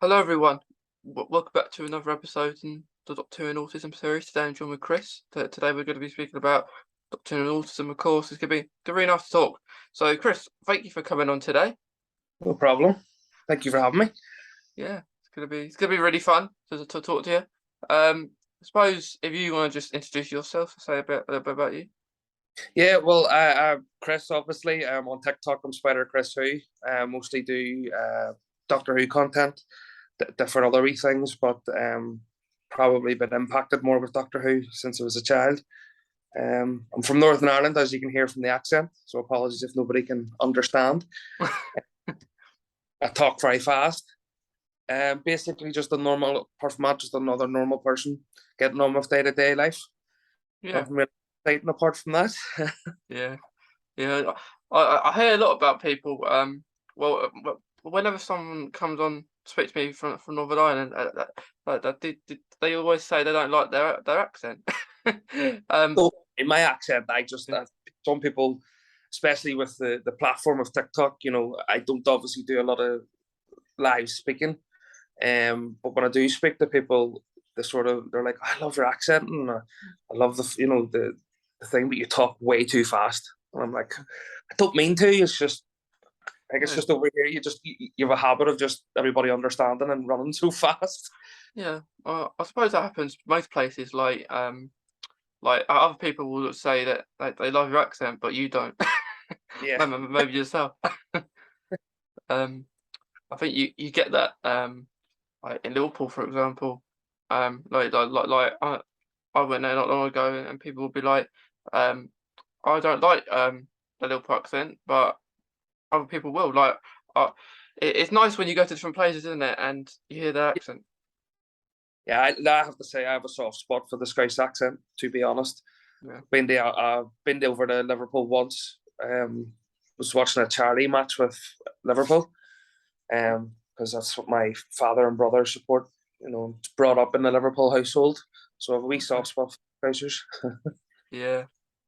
Hello, everyone. Welcome back to another episode in the Doctor Who and Autism series. Today I'm joined with Chris. Today we're going to be speaking about Doctor Who and Autism, of course. It's going to be really nice to talk. So, Chris, thank you for coming on today. No problem. Thank you for having me. Yeah, it's gonna be really fun to talk to you. I suppose if you want to just introduce yourself, say a little bit about you. Yeah, well, I'm Chris, obviously. I'm on TikTok. I'm Spider Chris Who. I mostly do Doctor Who content, different other wee things, but probably been impacted more with Doctor Who since I was a child. I'm from Northern Ireland, as you can hear from the accent, so apologies if nobody can understand. I talk very fast. Basically, just a normal, apart from that, just another normal person getting on with day to day life. Yeah, Nothing really exciting apart from that. yeah, yeah. I hear a lot about people. Whenever someone comes on to speak to me from Northern Ireland, they always say they don't like their accent. um, So in my accent, I just yeah, some people, especially with the platform of TikTok, I don't obviously do a lot of live speaking. But when I do speak to people, they're like, I love your accent, and I love the thing, but you talk way too fast. And I'm like, I don't mean to. It's just like it's yeah, just over here. You have a habit of just everybody understanding and running so fast. yeah. I suppose that happens most places. Like other people will say that they love your accent, but you don't. Yeah. Maybe yourself. Um, I think you get that. Like in Liverpool, for example. I went there not long ago, and people would be like, um, I don't like the Liverpool accent, but other people will. It's nice when you go to different places, isn't it? And you hear their accent. Yeah, I have to say I have a soft spot for the Scouse accent. To be honest, Yeah. been over to Liverpool once. Was watching a charity match with Liverpool. Because that's what my father and brother support. Brought up in the Liverpool household, so I have a wee Okay. soft spot for Trousers. Yeah.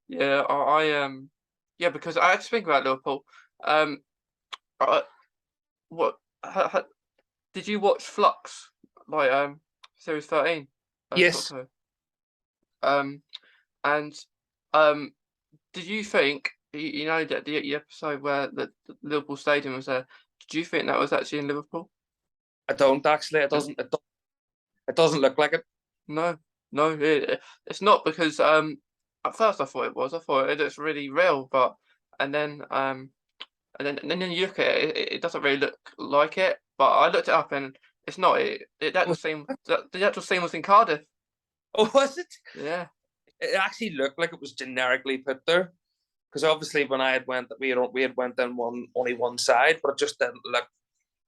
Yeah. Yeah, because I had to think about Liverpool. Um, I, what ha, did you watch Flux? Like series 13 of Yes, Doctor Who? Um, and um, did you think you know that the episode where the Liverpool Stadium was there? Did you think that was actually in Liverpool? I don't actually. It Yeah. doesn't. It doesn't look like it. No, no, it's not because at first I thought it was. I thought it looks really real, but and then um and then you look at it, it doesn't really look like it. But I looked it up and it's not. The actual Oh, scene, the actual scene was in Cardiff. oh, was it? Yeah. It actually looked like it was generically put there. Because obviously, when I had went, we had went in only one side, but it just didn't look.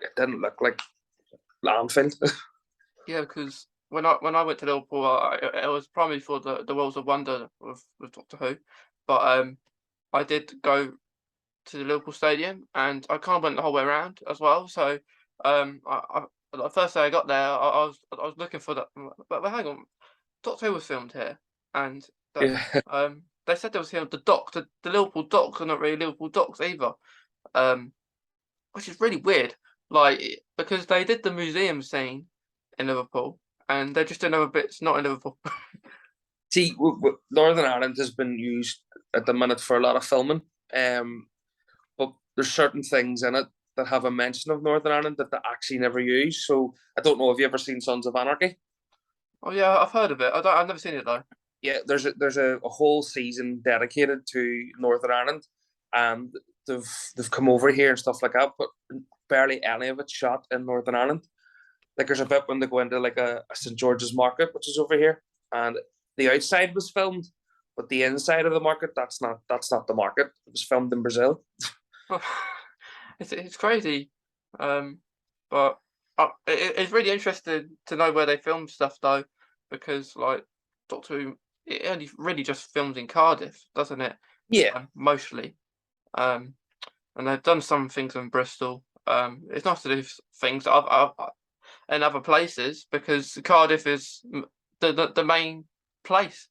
It didn't look like landfill. Yeah, because when I went to Liverpool, it was primarily for the Worlds of Wonder with Doctor Who, but I did go to the Liverpool Stadium and I kind of went the whole way around as well. So the first day I got there, I was looking for that, but hang on, Doctor Who was filmed here, and that Yeah. they said there was here the Liverpool docks are not really Liverpool docks either, um, which is really weird. Like because they did the museum scene in Liverpool, and they're just doing other bits not in Liverpool. See, Northern Ireland has been used at the minute for a lot of filming, but there's certain things in it that have a mention of Northern Ireland that they actually never use. So I don't know. Have you ever seen Sons of Anarchy? Oh yeah, I've heard of it. I've never seen it though. Yeah, there's a whole season dedicated to Northern Ireland, and they've come over here and stuff like that, but barely any of it shot in Northern Ireland. Like there's a bit when they go into like a St George's Market, which is over here, and the outside was filmed, but the inside of the market that's not the market. It was filmed in Brazil. It's crazy, um, but it's really interesting to know where they film stuff though, because like Doctor Who, it only really just films in Cardiff, doesn't it? Yeah, Mostly, um, and they've done some things in Bristol. It's nice to do things in other places because Cardiff is the main place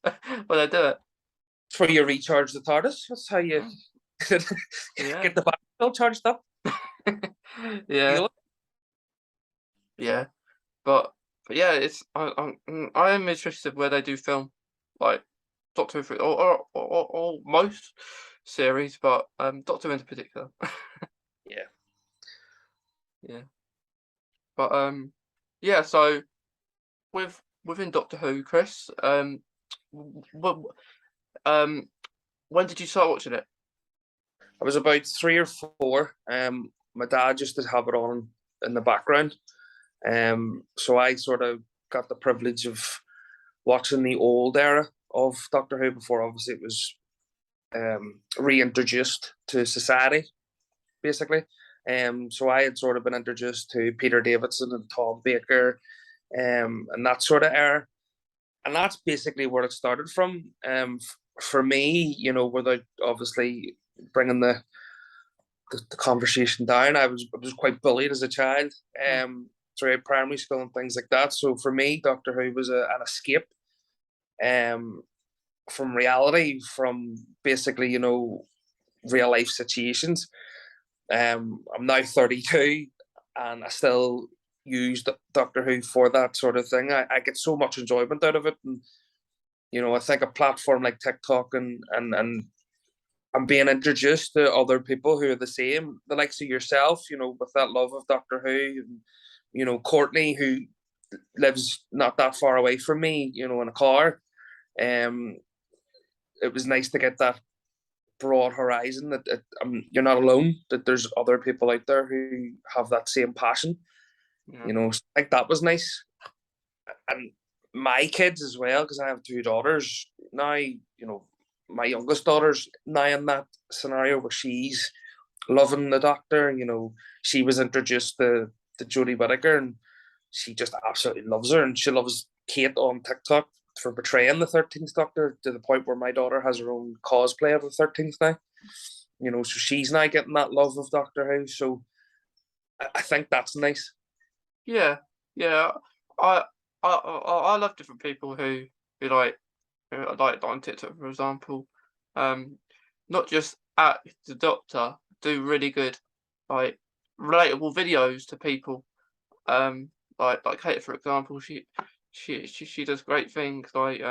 where they do it. it's where you recharge the TARDIS. That's how you Mm, yeah, get the battery all charged up. yeah, You yeah. But yeah, I am interested where they do film like Doctor Who or most series, but Doctor Who in particular. Yeah. Yeah. But yeah, so within Doctor Who, Chris, what when did you start watching it? I was about 3 or 4. My dad just to have it on in the background. So I sort of got the privilege of watching the old era of Doctor Who before obviously it was reintroduced to society, basically. So I had sort of been introduced to Peter Davidson and Tom Baker, and that sort of era. And that's basically where it started from. For me, without obviously bringing the conversation down, I was quite bullied as a child, Mm, throughout primary school and things like that. So for me, Doctor Who was an escape, um, from reality, from basically real life situations. I'm now 32, and I still use Doctor Who for that sort of thing. I get so much enjoyment out of it, and I think a platform like TikTok and I'm being introduced to other people who are the same, the likes of yourself, with that love of Doctor Who, and Courtney, who lives not that far away from me, in a car. Um, it was nice to get that broad horizon that you're not alone, that there's other people out there who have that same passion. yeah. So I think that was nice. And my kids as well, because I have 2 daughters now. My youngest daughter's now in that scenario where she's loving the Doctor. She was introduced to Jodie Whittaker, and she just absolutely loves her, and she loves Kate on TikTok for portraying the 13th Doctor, to the point where my daughter has her own cosplay of the 13th now. So she's now getting that love of Doctor Who. So I think that's nice. Yeah, yeah. I I love different people who like on TikTok, for example. Um, Not just at the Doctor, do really good like relatable videos to people. Like Kate, for example, she does great things like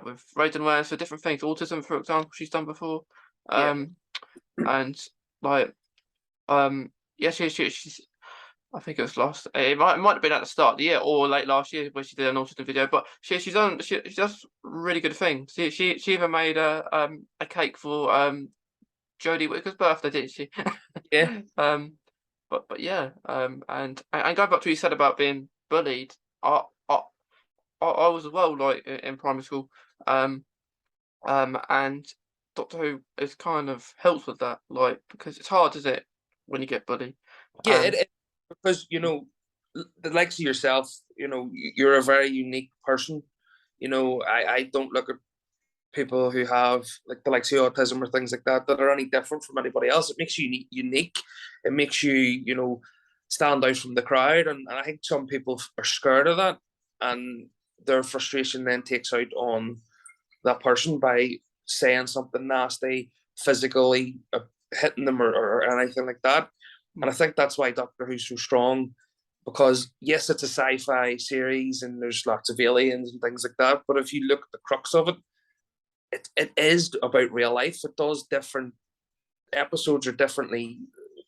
with raising awareness for different things. Autism, for example, she's done before. Yeah. Um, and like um, yeah, she's I think it was it might have been at the start of the year or late last year where she did an autism video, but she does really good things. She even made a cake for Jodie Whittaker's birthday, didn't she? Yeah. um, but yeah, and going back to what you said about being bullied, I I I was as well like in primary school, um and Doctor Who is kind of helps with that, like because it's hard, is it, when you get bullied? Yeah, because the likes of yourself, you're a very unique person. I don't look at people who have like the likes of autism or things like that are any different from anybody else. It makes you unique. It makes you, stand out from the crowd. And I think some people are scared of that, and their frustration then takes out on that person by saying something nasty, physically hitting them or anything like that. And I Mm, think that's why Doctor Who's so strong, because yes, it's a sci-fi series and there's lots of aliens and things like that. But if you look at the crux of it, it is about real life. It does different episodes are differently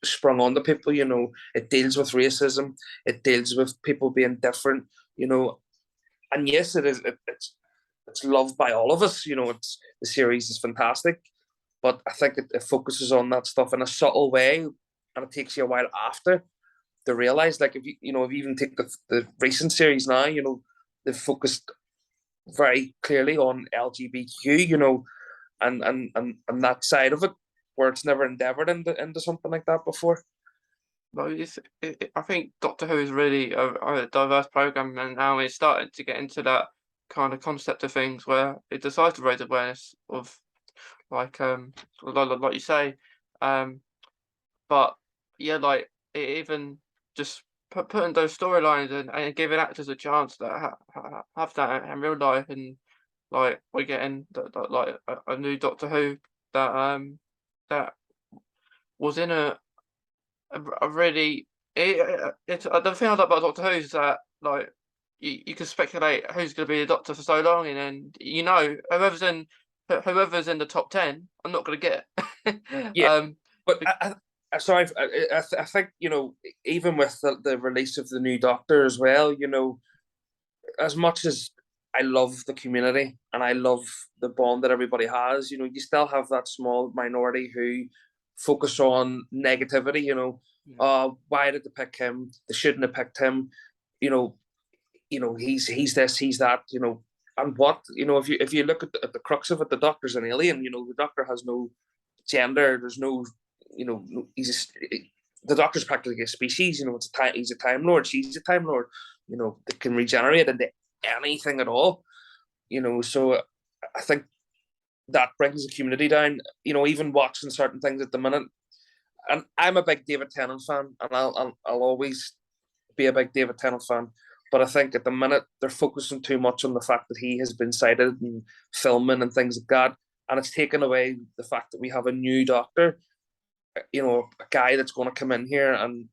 sprung on the people. It deals with racism. It deals with people being different. And yes, it is. It's loved by all of us. It's the series is fantastic, but I think it focuses on that stuff in a subtle way, and it takes you a while after to realize. Like if you even take the recent series now, they've focused very clearly on LGBTQ, and that side of it, where it's never endeavored into something like that before. but I think Doctor Who is really a diverse program, and now it's starting to get into that kind of concept of things where it decides to raise awareness of like like you say, um but yeah, like even just putting those storylines and giving actors a chance that have that in real life, and like we're getting like a new Doctor Who that that was in a really it's the thing I like about Doctor Who is that like you can speculate who's going to be the Doctor for so long, and then whoever's in the top 10, I'm not going to get. Yeah, but Be- sorry, I think even with the release of the new Doctor as well, as much as I love the community and I love the bond that everybody has, you still have that small minority who focus on negativity. yeah, Why did they pick him? They shouldn't have picked him. You know, he's this, he's that. And what if you look at the crux of it, the Doctor's an alien. The Doctor has no gender. There's no, he's the Doctor's practically a species. He's a Time Lord. She's a Time Lord. That can regenerate into anything at all. So I think that brings the community down. Even watching certain things at the minute, and I'm a big David Tennant fan, and I'll always be a big David Tennant fan. But I think at the minute they're focusing too much on the fact that he has been cited and filming and things like that, and it's taken away the fact that we have a new Doctor. A guy that's going to come in here and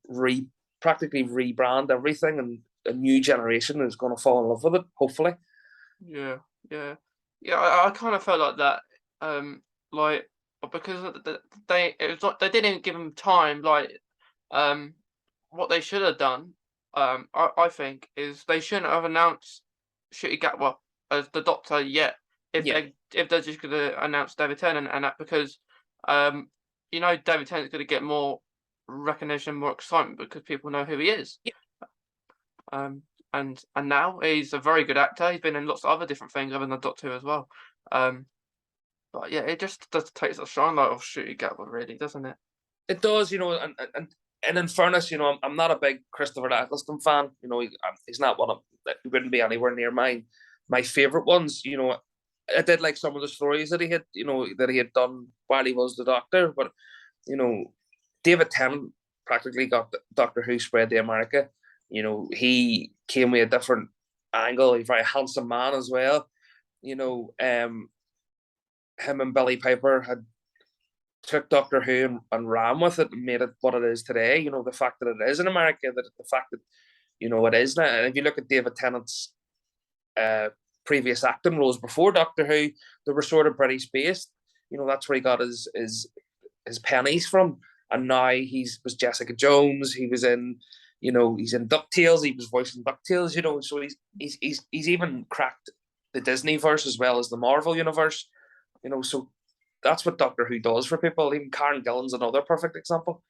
practically rebrand everything, and a new generation is going to fall in love with it. Hopefully, yeah, yeah, yeah. I kind of felt like that. Like because it was like they didn't give him time. Like, what they should have done, I think, is they shouldn't have announced Shooty Gatwa as the Doctor yet. yeah, If they're just going to announce David Tennant and that, because um, David Tennant's going to get more recognition, more excitement because people know who he is. yeah. Um, and now he's a very good actor. He's been in lots of other different things other than Doctor Who as well. But yeah, it just does take the shine light off Shooty Gatwa, really, doesn't it? It does, and in fairness, I'm not a big Christopher Eccleston fan. He's not one of. He wouldn't be anywhere near my favorite ones. I did like some of the stories that he had done while he was the Doctor, but you know, David Tennant practically got Doctor Who spread to America. He came with a different angle. He's a very handsome man as well. You know, um, him and Billy Piper had took Doctor Who and ran with it and made it what it is today. The fact that it is in America, that the fact that it is now. And if you look at David Tennant's uh, previous acting roles before Doctor Who, they were sort of British based. That's where he got his pennies from. And now he's was Jessica Jones. He was in, he's in DuckTales. He was voicing DuckTales. So he's even cracked the Disney verse as well as the Marvel universe. So that's what Doctor Who does for people. Even Karen Gillan's another perfect example.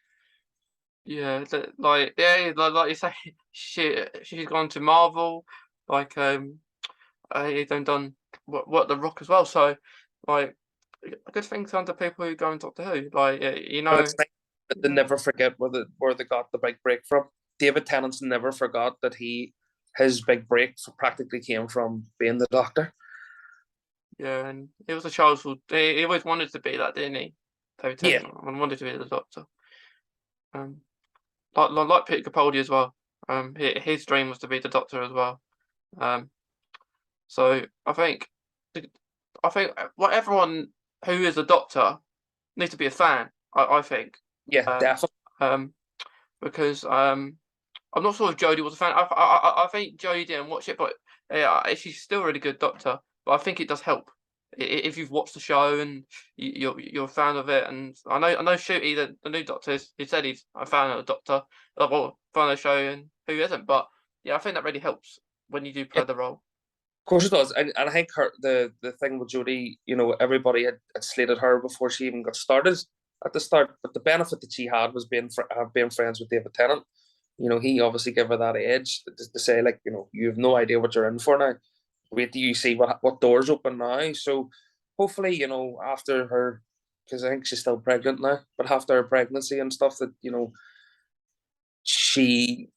Yeah, like you say, she's gone to Marvel. Like he's done what The Rock as well. So like a good thing to people who go into Doctor Who. Like But it's nice that they yeah, never forget where they got the big break from. David Tennant's never forgot that his big break practically came from being the Doctor. yeah, and it was a childhood. He always wanted to be that, didn't he? David Yeah, Tennant and wanted to be the Doctor. Um, like Peter Capaldi as well. His dream was to be the Doctor as well. Um, so I think what everyone who is a Doctor needs to be a fan. I think. yeah, Um, definitely. um, because I'm not sure if Jodie was a fan. I think Jodie didn't watch it, but she's still a really good Doctor. But I think it does help if you've watched the show and you're a fan of it. And I know Shooty, the new Doctor, he said he's a fan of the Doctor, well, fan of the show, and who isn't. But yeah, I think that really helps when you do Yeah, play the role. of course it does. And I think the thing with Jodie, everybody had slated her before she even got started at the start. But the benefit that she had was being friends with David Tennant. He obviously gave her that edge to say, like, you have no idea what you're in for now. Wait till you see what doors open now. So hopefully, after her, because I think she's still pregnant now, but after her pregnancy and stuff, that she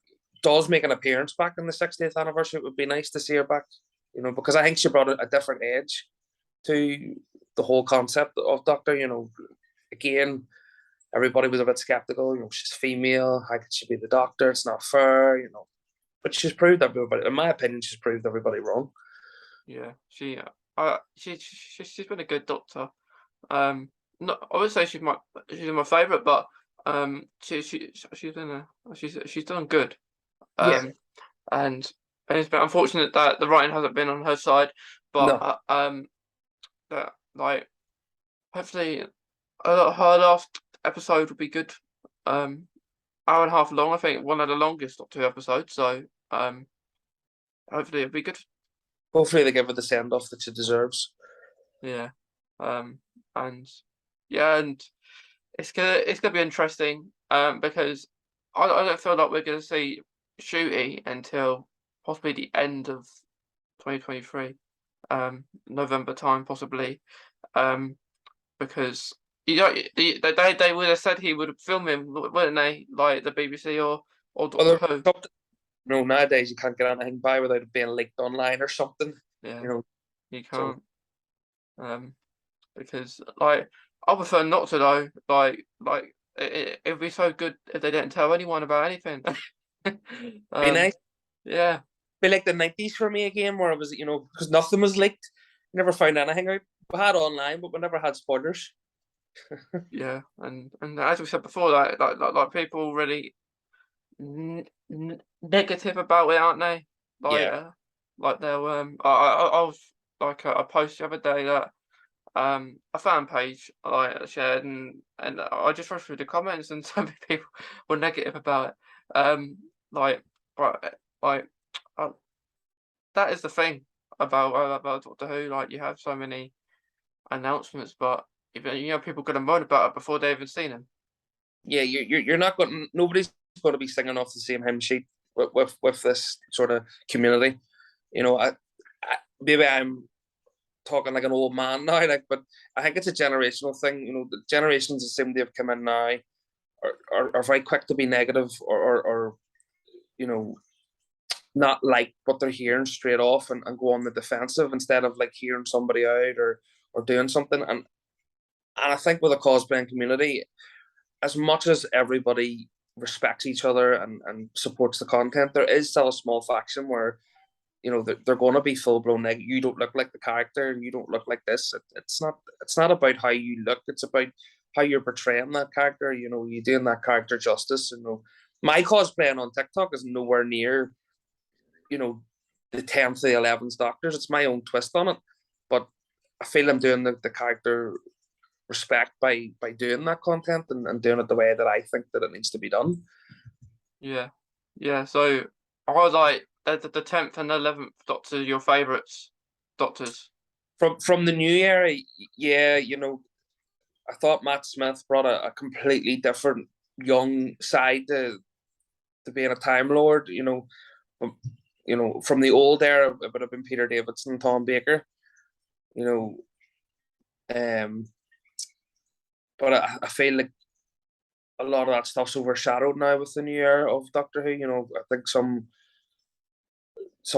does make an appearance back in the 60th anniversary. It would be nice to see her back, because I think she brought a different edge to the whole concept of Doctor. Again, everybody was a bit skeptical. She's female. How could she be the Doctor? It's not fair. But she's proved everybody, in my opinion, she's proved everybody wrong. Yeah, she's been a good Doctor. Um, not I would say she's my favorite, but She's in a she's done good. Yeah, Um, and it's been unfortunate that the writing hasn't been on her side, but no. that like hopefully her last episode will be good. Um, hour and a half long, I think, one of the longest Doctor Who episodes. So hopefully it'll be good. Hopefully they give her the send off that she deserves. Yeah. Um, and yeah, and it's gonna be interesting. Because I don't feel like we're gonna see Shooty until possibly the end of 2023, November time possibly. Um, because they would have said he would film him, wouldn't they? Like the BBC or Doctor Other Who. something, nowadays you can't get anything by without it being leaked online or something. Yeah, You know, you so can't. Um, because like I prefer not to know. It'd be so good if they didn't tell anyone about anything. be um, nice. yeah, Be like the '90s for me again, where it was because nothing was leaked. You never found anything out. We had online, but we never had spoilers. yeah, and as we said before, like people really negative about it, aren't they? Like, Yeah, like they'll I was like a post the other day that a fan page I shared, and I just rushed through the comments, and so many people were negative about it. Like, but like uh, that is the thing about Doctor Who. Like, you have so many announcements, but even people gonna moan about it before they even seen them. yeah. You're not going. Nobody's going to be singing off the same hymn sheet with this sort of community. Maybe I'm talking like an old man now, but I think it's a generational thing. The generations that seem to have come in now are very quick to be negative or you know not like what they're hearing straight off and go on the defensive instead of like hearing somebody out or doing something. And I think with a cosplaying community, as much as everybody respects each other and supports the content, there is still a small faction where they're going to be full blown like you don't look like the character and you don't look like this. It's not about how you look. It's about how you're portraying that character. You're doing that character justice. My cosplaying on TikTok is nowhere near the 10th to the 11th Doctors. It's my own twist on it, but I feel I'm doing the character respect by doing that content and doing it the way that I think that it needs to be done. Yeah, yeah. So I was like the 10th and 11th Doctor, your favourites Doctors. From the new era, yeah, I thought Matt Smith brought a completely different young side to being a Time Lord. From the old era, it would have been Peter Davidson, Tom Baker. You know, um, but I feel like a lot of that stuff's overshadowed now with the new era of Doctor Who. I think some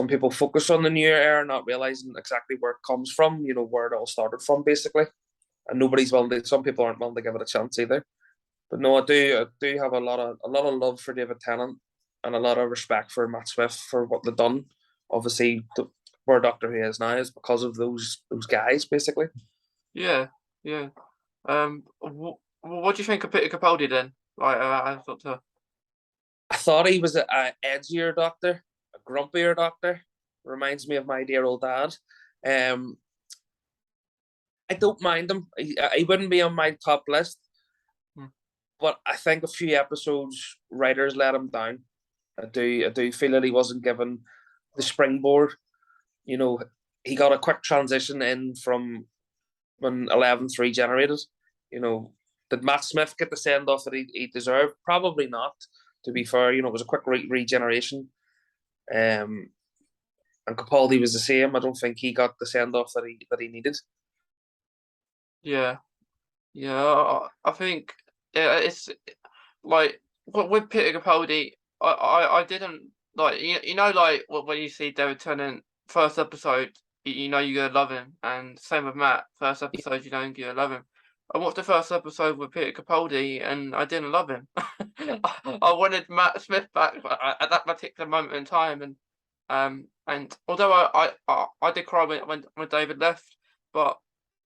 people focus on the new era, not realizing exactly where it comes from. Where it all started from, basically. And nobody's willing to. Some people aren't willing to give it a chance either. But no, I do have a lot of love for David Tennant and a lot of respect for Matt Smith for what they've done. Obviously, where Doctor Who is now is because of those guys, basically. Yeah, yeah. What do you think of Peter Capaldi then? Like, as Doctor. I thought he was a edgier Doctor, a grumpier Doctor. Reminds me of my dear old dad. Um, I don't mind him. He wouldn't be on my top list, Hmm. but I think a few episodes writers let him down. I do feel that he wasn't given the springboard. You know, he got a quick transition in from when 11-3 generated. Did Matt Smith get the send off that he deserved? Probably not. To be fair, it was a quick regeneration. Um, and Capaldi was the same. I don't think he got the send off that he needed. Yeah, yeah. I think yeah, it's like with Peter Capaldi. I didn't like like when you see David Tennant first episode, you're gonna love him, and same with Matt. First episode, you're gonna love him. I watched the first episode with Peter Capaldi, and I didn't love him. I wanted Matt Smith back at that particular moment in time, and although I did cry when David left, but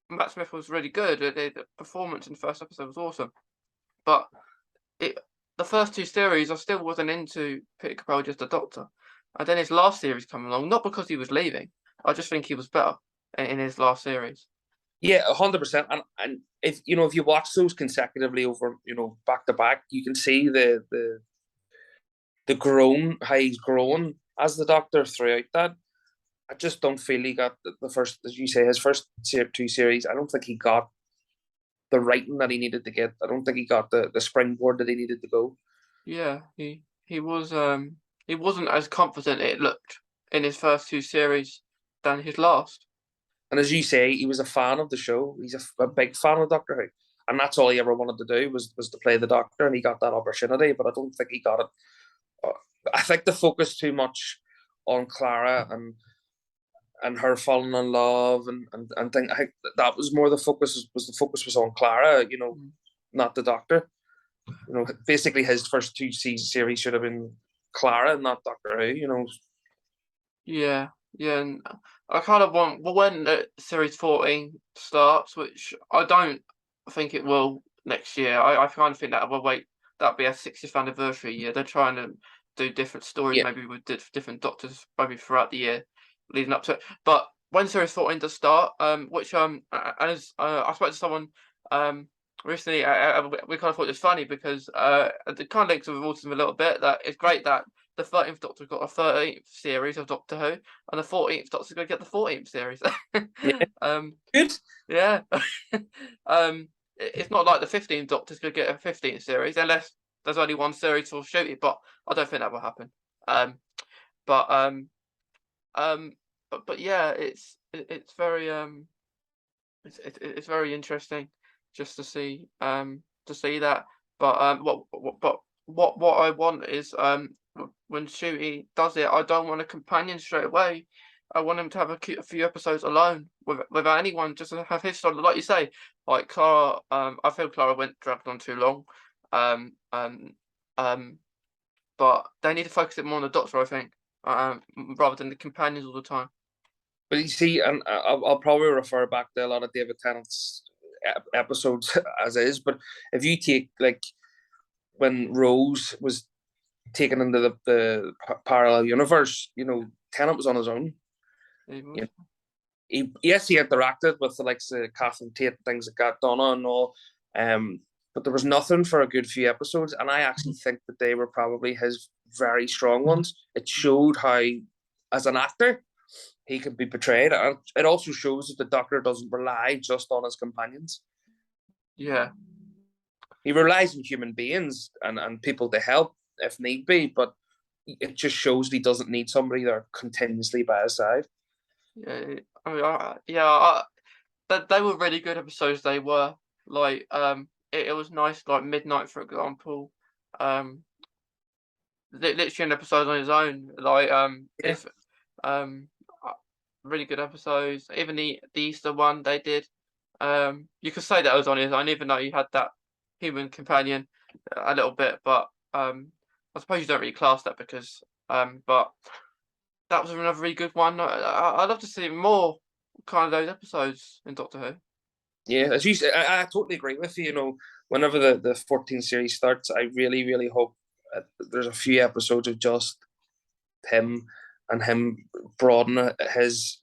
Matt Smith was really good. The performance in the first episode was awesome, but the first two series, I still wasn't into Peter Capaldi as the Doctor, and then his last series come along. Not because he was leaving, I just think he was better in his last series. Yeah, 100%. And if you watch those consecutively over back to back, you can see the grown how he's grown as the Doctor throughout that. I just don't feel he got the first, as you say, his first two series. I don't think he got the writing that he needed to get. I don't think he got the springboard that he needed to go. Yeah, he wasn't as confident it looked in his first two series than his last. And as you say, he was a fan of the show. He's a big fan of Doctor Who, and that's all he ever wanted to do was to play the Doctor, and he got that opportunity. But I don't think he got it. I think the focus too much on Clara and her falling in love and thing. I think that was more the focus. The focus was on Clara, not the Doctor. Basically his first two series should have been Clara and not Doctor Who. Yeah, yeah, and I kind of want when series 14 starts, which I don't think it will next year. I kind of think that will wait. That'll be a 60th anniversary year. They're trying to do different stories, Yeah, maybe with different doctors, maybe throughout the year leading up to it. But when series 14 does start, which as I spoke to someone recently, we kind of thought it was funny because it kind of links with autism a little bit. That it's great that the 13th Doctor got a 13th series of Doctor Who, and the 14th Doctor's going to get the 14th series. yeah, um, good. yeah. It's not like the 15th Doctor's going to get a 15th series unless there's only one series for shooting, but I don't think that will happen. But but yeah, it's very it's very interesting just to see that. But what I want is when Shooty does it, I don't want a companion straight away. I want him to have a few episodes alone without anyone, just to have his story. Like you say, like Clara. I feel Clara dragged on too long. Um, um, um, but they need to focus it more on the Doctor, I think, rather than the companions all the time. But you see, and I'll probably refer back to a lot of David Tennant's episodes as is. But if you take like when Rose was taken into the parallel universe, Tennant was on his own. You know, yes, he interacted with the likes of Catherine Tate, things that got done and all, but there was nothing for a good few episodes, and I actually think that they were probably his very strong ones. It showed how, as an actor, he could be portrayed, and it also shows that the Doctor doesn't rely just on his companions. Yeah. He relies on human beings and people to help if need be, but it just shows that he doesn't need somebody there continuously by his side. Yeah, I mean, they were really good episodes. They were like, it was nice. Like Midnight, for example, literally an episode on his own. Like, Yeah. if really good episodes. Even the Easter one they did. You could say that was on his own, even though he had that human companion a little bit. But I suppose you don't really class that because but that was another really good one. I'd love to see more kind of those episodes in Doctor Who. Yeah, as you say, I totally agree with you. Whenever the 14 series starts, I really, really hope there's a few episodes of just him and him broadening his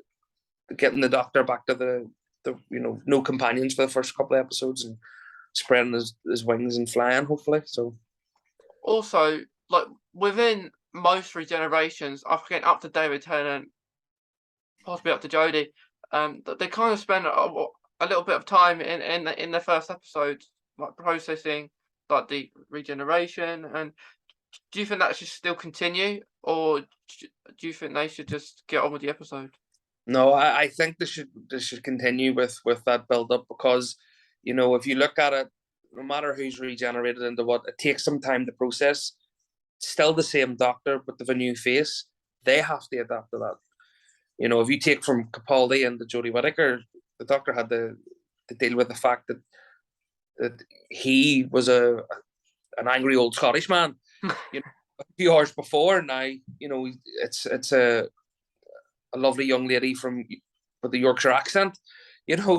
getting the Doctor back to the no companions for the first couple of episodes and spreading his wings and flying, hopefully. So Also, like within most regenerations, I forget up to David Tennant, possibly up to Jodie, they kind of spend a little bit of time in the first episode, like processing like the regeneration. And do you think that should still continue, or do you think they should just get on with the episode? no, I think this should continue with that build up because if you look at it, no matter who's regenerated into what, it takes some time to process. Still the same Doctor, but with a new face. They have to adapt to that. If you take from Capaldi and the Jodie Whittaker, the Doctor had to deal with the fact that he was an angry old Scottish man. A few hours before now, it's a lovely young lady with the Yorkshire accent.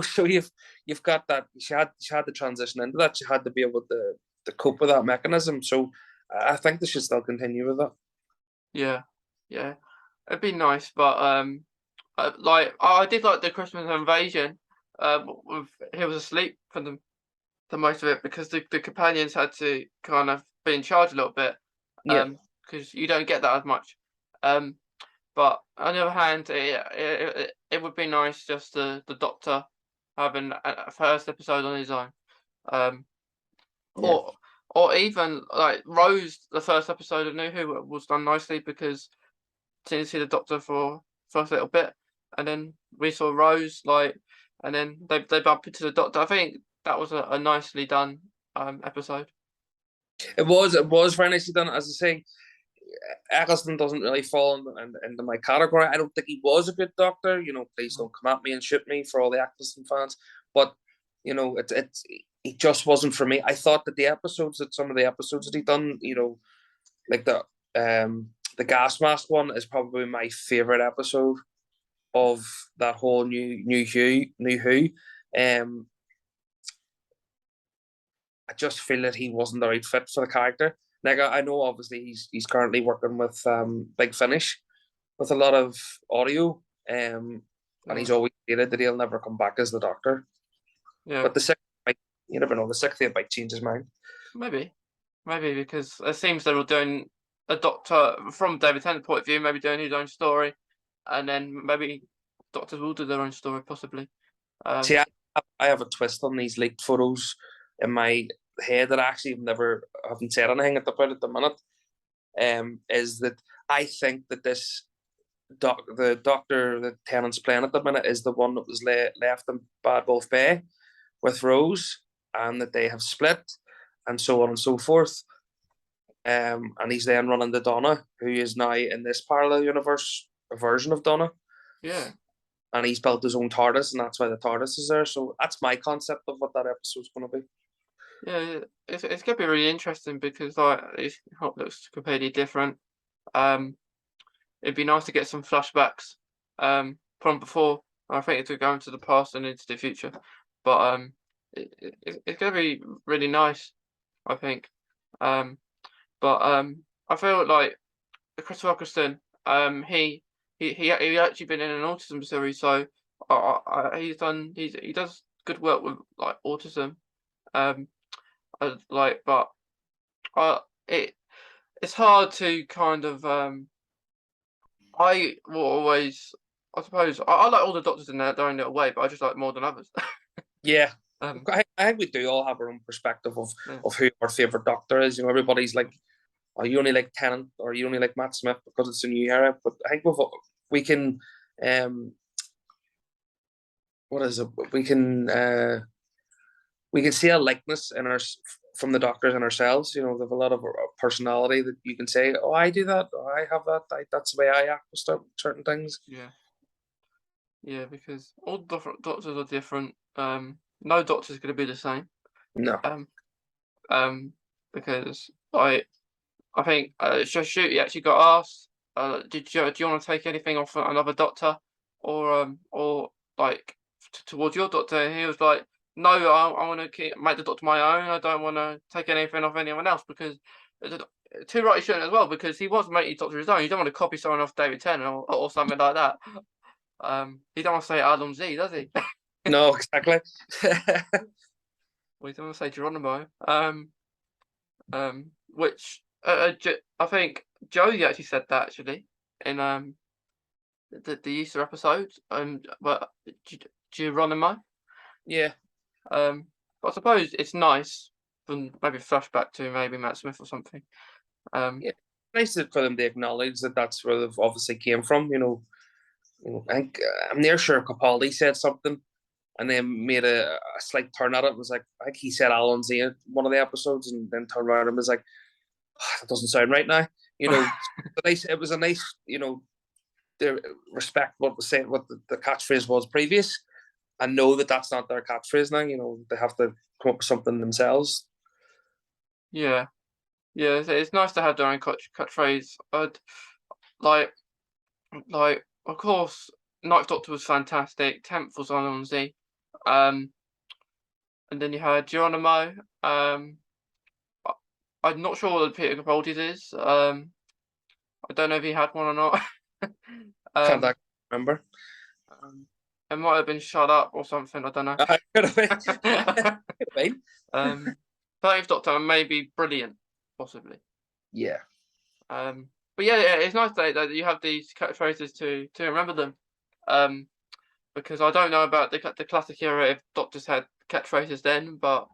So you've got that. She had to transition into that. She had to be able cope with that mechanism. So I think they should still continue with that. Yeah, yeah. It'd be nice, but like I did like the Christmas invasion. With he was asleep for the most of it because the companions had to kind of be in charge a little bit. Yeah, Because you don't get that as much. Um, but on the other hand, it would be nice just the Doctor having a first episode on his own. Um, yeah. or or even like Rose, the first episode of New Who was done nicely because didn't see the Doctor for first little bit, and then we saw Rose and then they bumped into the Doctor. I think that was a nicely done episode. It was very nicely done. As I say, Eccleston doesn't really fall into my category. I don't think he was a good Doctor. Please don't come at me and shoot me for all the Eccleston fans. But it just wasn't for me. I thought that some of the episodes that he done, like the gas mask one is probably my favorite episode of that whole new Who. I just feel that he wasn't the right fit for the character. Like I know obviously he's currently working with Big Finish with a lot of audio, and he's Yeah, always stated that he'll never come back as the Doctor. yeah, But the sixth, you never know, the sixth he might change his mind. maybe, maybe because it seems they were doing a Doctor from David Tennant's point of view, maybe doing his own story, and then maybe Doctors will do their own story possibly. See, I have a twist on these leaked photos in my head that I actually haven't said anything about at the minute. Is that I think that the Doctor that Tennant's playing at the minute is the one that was left in Bad Wolf Bay with Rose, and that they have split, and so on and so forth. And he's then running to Donna, who is now in this parallel universe a version of Donna. Yeah, And he's built his own TARDIS, and that's why the TARDIS is there. So that's my concept of what that episode's going to be. yeah, it's gonna be really interesting because like it looks completely different. Um, it'd be nice to get some flashbacks from before. I think it's go into the past and into the future, but it's gonna be really nice. I think. Um, but I feel like Chris Eccleston, he actually been in an autism series, so he does good work with like autism. Um, but uh, it it's hard to kind of I will always I suppose I like all the doctors in their own little way, but I just like more than others. Yeah, um, I think we do all have our own perspective yeah, of who our favorite Doctor is. Everybody's like, "Oh, you only like Tennant, or you only like Matt Smith because it's a new era." But I think we can, what is it? We can see a likeness in from the Doctors and ourselves. They have a lot of personality that you can say, "Oh, I do that. Oh, I have that. That's the way I act with certain things." yeah, yeah, because all the different doctors are different. No doctor is going to be the same. No. Um, because I think Shoot he actually got asked, do you want to take anything off another doctor, or like towards your doctor? And he was like, no, I want to make the doctor my own. I don't want to take anything off anyone else because too right he shouldn't as well because he wants to make his doctor his own. You don't want to copy someone off David Tennant or something like that. He don't want to say Adam Z, does he? No, exactly. Well, he don't want to say Geronimo. Which I think Joey actually said that actually in the Easter episode. But Geronimo. Yeah. But I suppose it's nice from maybe flashback to maybe Matt Smith or something. Yeah. Nice for them to acknowledge that that's where they've obviously came from. I think I'm near sure Capaldi said something and then made a slight turn at it. It was like, I think he said Alan Z in one of the episodes, and then turned around and was like, oh, that doesn't sound right now. It was a nice, to respect what was saying, what the catchphrase was previous, and know that that's not their catchphrase now. They have to come up with something themselves. Yeah, yeah. It's nice to have their own catchphrase. I'd like of course, Ninth Doctor was fantastic. 10th was on Z. And then you had Geronimo. I'm not sure what Peter Capaldi's is. I don't know if he had one or not. Can't um, actually remember. um, it might have been shut up or something. I don't know. Could have been. Could have been. 30th Doctor may be brilliant, possibly. Yeah. But yeah, it's nice that you have these catchphrases to remember them. Because I don't know about the classic era if doctors had catchphrases then, but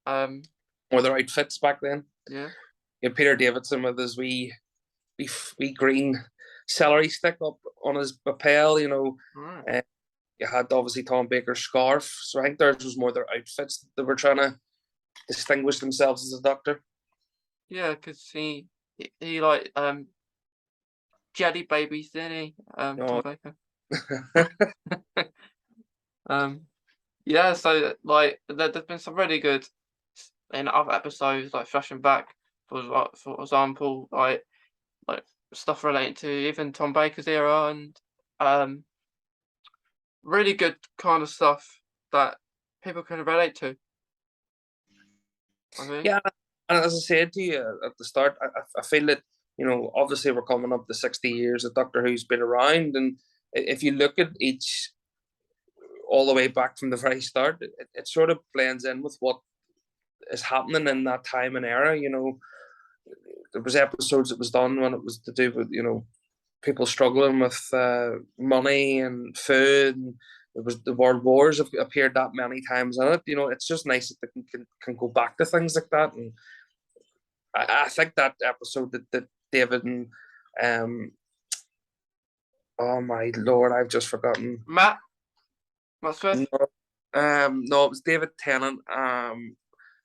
Or their outfits back then. yeah. You had Peter Davidson with his wee green celery stick up on his lapel, you know. Right. You had obviously Tom Baker's scarf. So I think theirs was more their outfits that were trying to distinguish themselves as a doctor. Yeah, because he like jelly babies, didn't he? Tom No. Baker. Yeah, so like there's been some really good in other episodes, like flashing back for example, like stuff relating to even Tom Baker's era and um really good kind of stuff that people can relate to. I think. Yeah, and as I said to you at the start, I feel that, you know, obviously we're coming up to 60 years that Doctor Who's been around, and if you look at each all the way back from the very start, it sort of blends in with what is happening in that time and era. You know, there was episodes that was done when it was to do with, you know, people struggling with money and food. And there was the world wars have appeared that many times in it. You know, it's just nice that they can go back to things like that. And I think that episode that David and oh my lord, I've just forgotten. Matt No, Smith. no, it was David Tennant.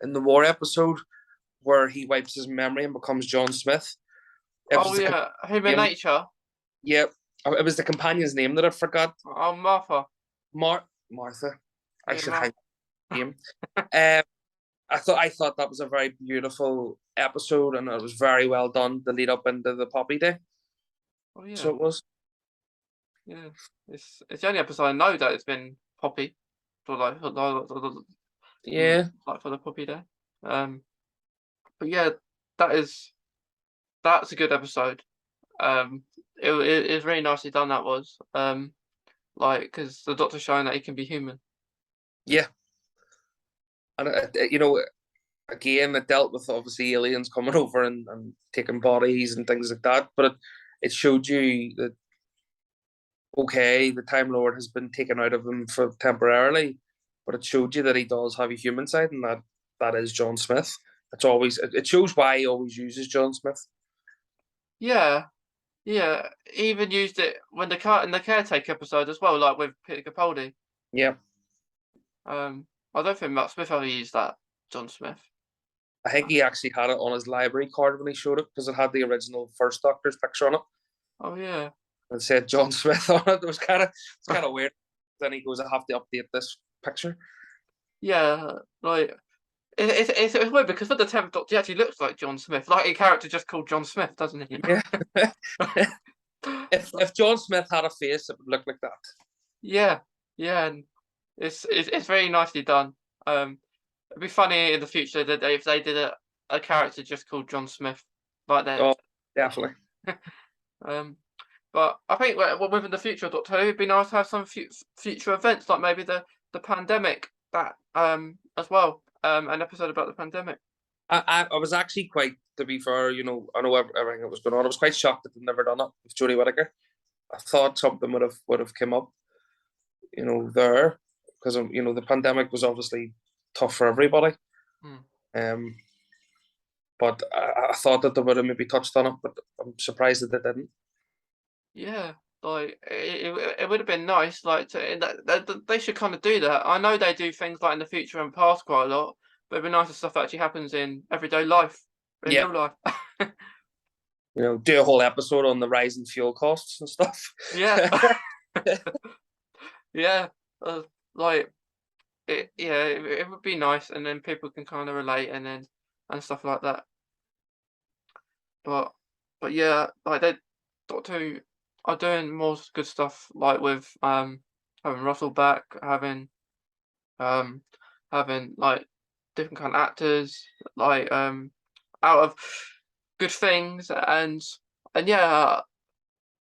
In the war episode where he wipes his memory and becomes John Smith. It Oh was the yeah, Human name. Nature. Yep, it was the companion's name that I forgot. Oh Martha. Martha. I Yeah, should Martha. hang name. Um, I thought that was a very beautiful episode, and it was very well done. The lead up into the Poppy Day, Oh so yeah, it was. yeah. It's the only episode I know that it's been Poppy for Yeah, like for the Poppy Day. Um, but yeah, that is that's a good episode. Um, it is really nicely done. That was like because the Doctor's showing that he can be human. yeah, and you know, again, it dealt with obviously aliens coming over and taking bodies and things like that, but it showed you that okay, the Time Lord has been taken out of him for temporarily, but it showed you that he does have a human side, and that is John Smith. It shows why he always uses John Smith. Yeah, yeah. He even used it when in the caretaker episode as well, like with Peter Capaldi. Yeah, I don't think Matt Smith ever used that John Smith. I think he actually had it on his library card when he showed it because it had the original First Doctor's picture on it. Oh yeah. It said John Smith on it. It's kind of weird. Then he goes, "I have to update this picture." Yeah, like it's weird because for the 10th Doctor, he actually looks like John Smith, like a character just called John Smith, doesn't he? Yeah. if John Smith had a face, it would look like that. Yeah, yeah, and it's very nicely done. It'd be funny in the future that if they did a character just called John Smith, like that. Oh, definitely. Um, but I think within the future of Doctor Who, it'd be nice to have some future events, like maybe the pandemic that as well. An episode about the pandemic. I was actually quite, to be fair, you know, I know everything that was going on. I was quite shocked that they'd never done it with Jodie Whittaker. I thought something would have come up, you know, there because you know the pandemic was obviously tough for everybody. Hmm. But I thought that they would have maybe touched on it, but I'm surprised that they didn't. Yeah, like it would have been nice, like they should kind of do that. I know they do things like in the future and past quite a lot, but it'd be nice if stuff actually happens in everyday life, in Yeah, real life. you know, do a whole episode on the rise in fuel costs and stuff. Yeah, yeah, like it would be nice, and then people can kind of relate, and stuff like that. But yeah, like they Doctor Who are doing more good stuff, like with having Russell back, um having like different kind of actors, like out of good things, and yeah,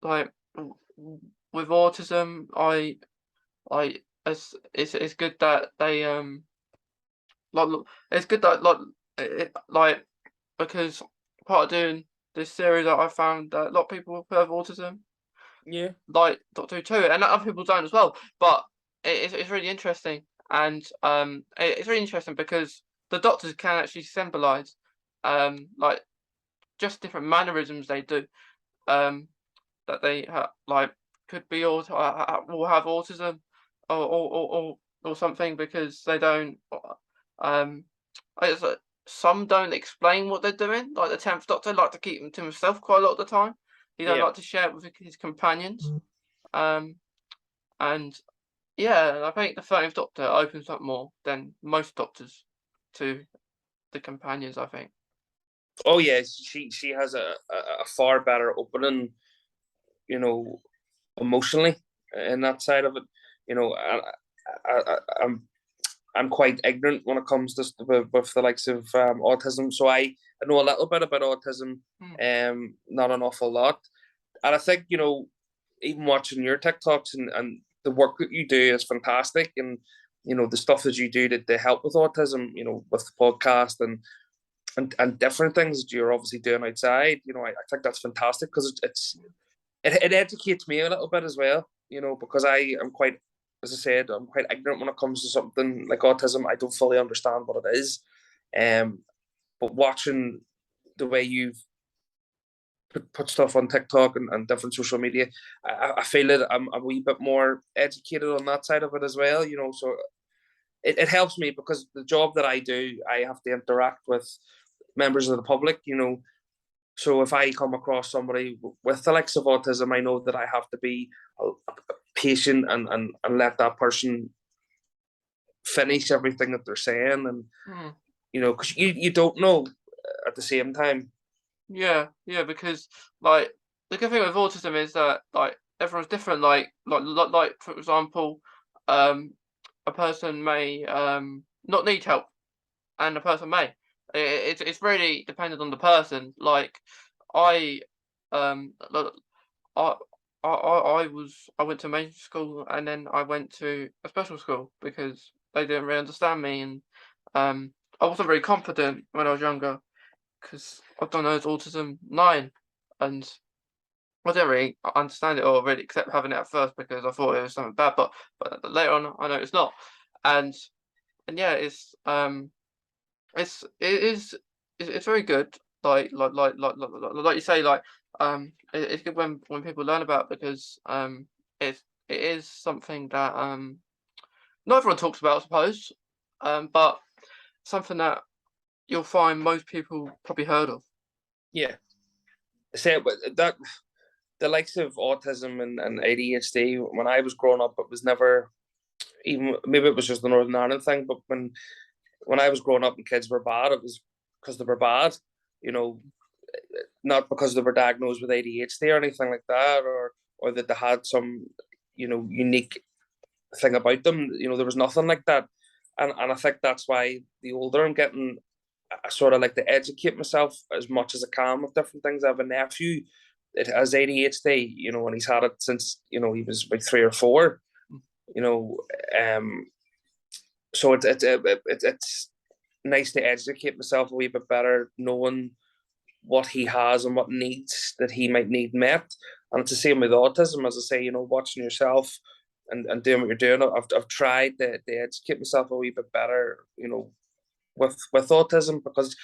like with autism, I it's good that they it's good that like because part of doing this series that I found that a lot of people who have autism Yeah, like Doctor Who too, and other people don't as well. But it's really interesting, and it's really interesting because the doctors can actually symbolize like just different mannerisms they do that they like could be will have autism or something because they don't um it's, some don't explain what they're doing. Like the 10th Doctor like to keep them to himself quite a lot of the time. He don't yeah. like to share it with his companions. Um, and yeah, I think the 13th Doctor opens up more than most Doctors to the companions, I think. Oh yeah, she has a far better opening, you know, emotionally in that side of it. You know, I'm quite ignorant when it comes to with the likes of autism, so I know a little bit about autism, Mm, not an awful lot, and I think even watching your TikToks and the work that you do is fantastic, and the stuff that you do to help with autism, with the podcast and different things that you're obviously doing outside. I think that's fantastic because it educates me a little bit as well. Because I am quite, as I said, I'm quite ignorant when it comes to something like autism. I don't fully understand what it is. But watching the way you've put stuff on TikTok and different social media, I feel that I'm a wee bit more educated on that side of it as well. So it helps me because the job that I do, I have to interact with members of the public. So if I come across somebody with the likes of autism, I know that I have to be patient and let that person finish everything that they're saying, and mm. because you don't know at the same time. Yeah, yeah, because like the good thing with autism is that like everyone's different. Like for example, um, a person may not need help, and a person may. It's really dependent on the person. Like I like, I I went to mainstream school and then I went to a special school because they didn't really understand me, and I wasn't very confident when I was younger because I've done those autism 9, and I didn't really understand it or really accept having it at first because I thought it was something bad, but later on I know it's not, and yeah, it's very good. Like you say, it's good when people learn about it because it is something that not everyone talks about, I suppose, but something that you'll find most people probably heard of. Yeah, say that the likes of autism and ADHD. When I was growing up, it was never even, maybe it was just the Northern Ireland thing, but when I was growing up and kids were bad, it was because they were bad. You know, not because they were diagnosed with ADHD or anything like that, or that they had some unique thing about them. There was nothing like that, and I think that's why the older I'm getting, I sort of like to educate myself as much as I can with different things. I have a nephew that has ADHD, and he's had it since he was like 3 or 4. You know, um, so it's nice to educate myself a wee bit better, knowing what he has and what needs that he might need met. And it's the same with autism, as I say, watching yourself and doing what you're doing. I've tried to educate myself a wee bit better, with autism, because